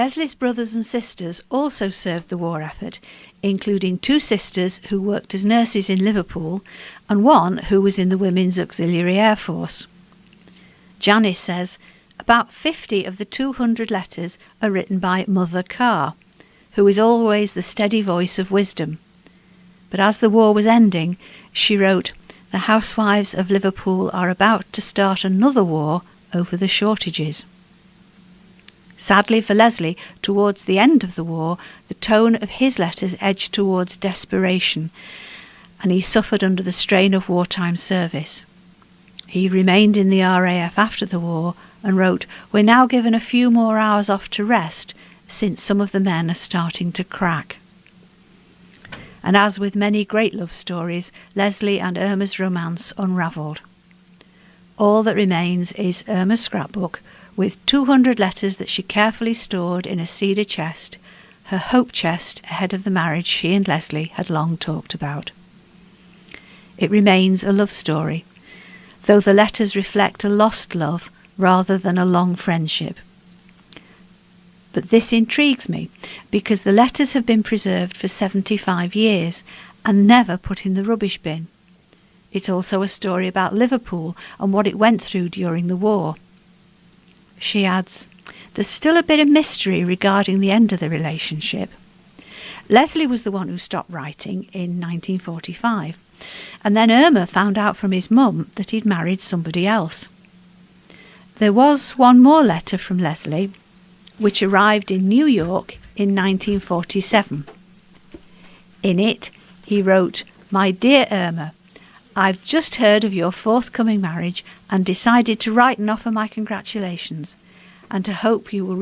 Leslie's brothers and sisters also served the war effort, including 2 sisters who worked as nurses in Liverpool and one who was in the Women's Auxiliary Air Force. Janice says, about 50 of the 200 letters are written by Mother Carr, who is always the steady voice of wisdom. But as the war was ending, she wrote, "The housewives of Liverpool are about to start another war over the shortages." Sadly for Leslie, towards the end of the war, the tone of his letters edged towards desperation, and he suffered under the strain of wartime service. He remained in the RAF after the war and wrote, "We're now given a few more hours off to rest, since some of the men are starting to crack." And as with many great love stories, Leslie and Irma's romance unravelled. All that remains is Irma's scrapbook, with 200 letters that she carefully stored in a cedar chest, her hope chest ahead of the marriage she and Leslie had long talked about. It remains a love story, though the letters reflect a lost love rather than a long friendship. But this intrigues me, because the letters have been preserved for 75 years and never put in the rubbish bin. It's also a story about Liverpool and what it went through during the war. She adds, "There's still a bit of mystery regarding the end of the relationship. Leslie was the one who stopped writing in 1945, and then Irma found out from his mum that he'd married somebody else. There was one more letter from Leslie, which arrived in New York in 1947. In it, he wrote, 'My dear Irma, I've just heard of your forthcoming marriage and decided to write and offer my congratulations, and to hope you will